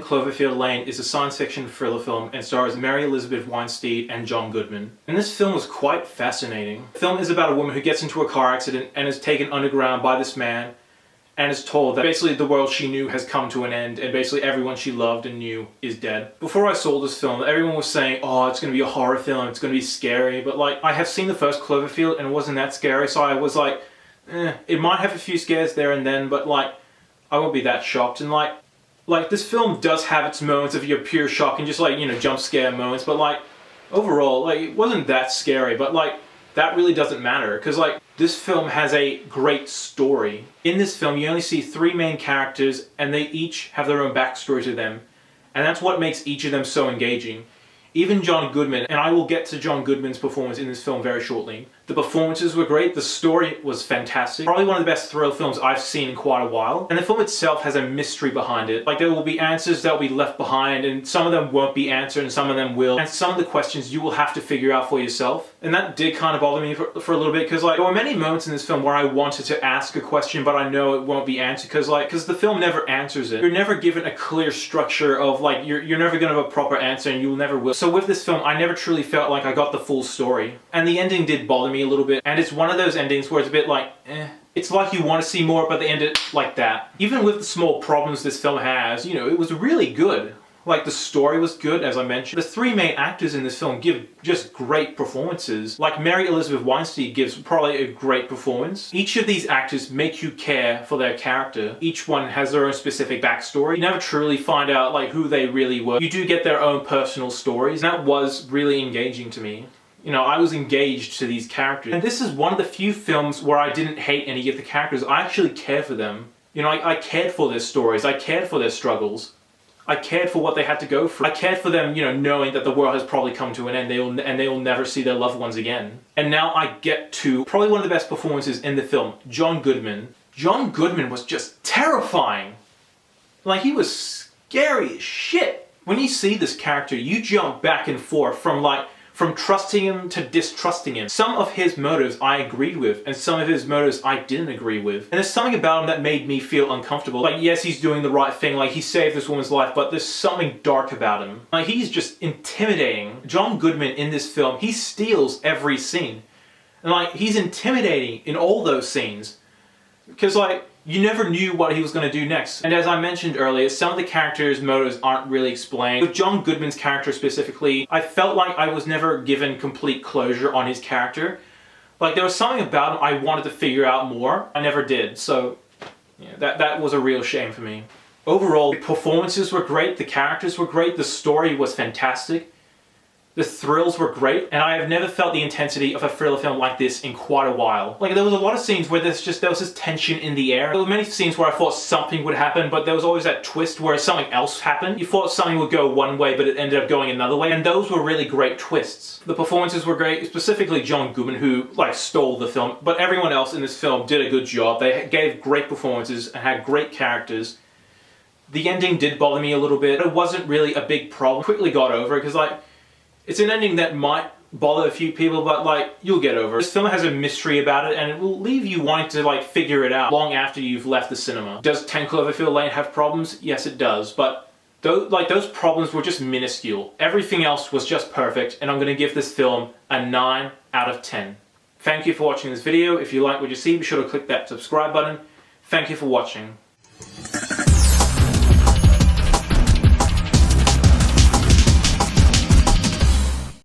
Cloverfield Lane is a science fiction thriller film and stars Mary Elizabeth Weinstein and John Goodman. And this film was quite fascinating. The film is about a woman who gets into a car accident and is taken underground by this man and is told that basically the world she knew has come to an end and basically everyone she loved and knew is dead. Before I saw this film, everyone was saying, oh, it's going to be a horror film, it's going to be scary, but like, I have seen the first Cloverfield and it wasn't that scary, so I was like, it might have a few scares there and then, but like, I won't be that shocked. And like this film does have its moments of your pure shock and just like, you know, jump scare moments, but like, overall, like, it wasn't that scary, but like, that really doesn't matter, because like, this film has a great story. In this film, you only see three main characters, and they each have their own backstory to them, and that's what makes each of them so engaging. Even John Goodman, and I will get to John Goodman's performance in this film very shortly. The performances were great, the story was fantastic. Probably one of the best thriller films I've seen in quite a while. And the film itself has a mystery behind it. Like, there will be answers that will be left behind, and some of them won't be answered, and some of them will. And some of the questions you will have to figure out for yourself. And that did kind of bother me for a little bit, because like, there were many moments in this film where I wanted to ask a question, but I know it won't be answered, because the film never answers it. You're never given a clear structure of like, you're never going to have a proper answer, and you will never will. So with this film, I never truly felt like I got the full story. And the ending did bother me a little bit, and it's one of those endings where it's a bit like, It's like you want to see more, but they end it like that. Even with the small problems this film has, you know, it was really good. Like, the story was good, as I mentioned. The three main actors in this film give just great performances. Like, Mary Elizabeth Weinstein gives probably a great performance. Each of these actors make you care for their character. Each one has their own specific backstory. You never truly find out, like, who they really were. You do get their own personal stories, and that was really engaging to me. You know, I was engaged to these characters. And this is one of the few films where I didn't hate any of the characters. I actually cared for them. You know, I cared for their stories. I cared for their struggles. I cared for what they had to go through. I cared for them, you know, knowing that the world has probably come to an end, and they will never see their loved ones again. And now I get to probably one of the best performances in the film, John Goodman. John Goodman was just terrifying. Like, he was scary as shit. When you see this character, you jump back and forth from trusting him to distrusting him. Some of his motives I agreed with, and some of his motives I didn't agree with. And there's something about him that made me feel uncomfortable. Like, yes, he's doing the right thing, like, he saved this woman's life, but there's something dark about him. Like, he's just intimidating. John Goodman in this film, he steals every scene. And like, he's intimidating in all those scenes. Because like, you never knew what he was going to do next. And as I mentioned earlier, some of the characters' motives aren't really explained. With John Goodman's character specifically, I felt like I was never given complete closure on his character. Like, there was something about him I wanted to figure out more. I never did, so yeah, that was a real shame for me. Overall, the performances were great, the characters were great, the story was fantastic. The thrills were great, and I have never felt the intensity of a thriller film like this in quite a while. Like, there was a lot of scenes where there was this tension in the air. There were many scenes where I thought something would happen, but there was always that twist where something else happened. You thought something would go one way, but it ended up going another way, and those were really great twists. The performances were great, specifically John Goodman, who, like, stole the film, but everyone else in this film did a good job. They gave great performances and had great characters. The ending did bother me a little bit. It wasn't really a big problem. Quickly got over it, because, like, it's an ending that might bother a few people, but like, you'll get over it. This film has a mystery about it, and it will leave you wanting to like figure it out long after you've left the cinema. Does 10 Cloverfield Lane have problems? Yes, it does, but those problems were just minuscule. Everything else was just perfect, and I'm going to give this film a 9 out of 10. Thank you for watching this video. If you like what you see, be sure to click that subscribe button. Thank you for watching.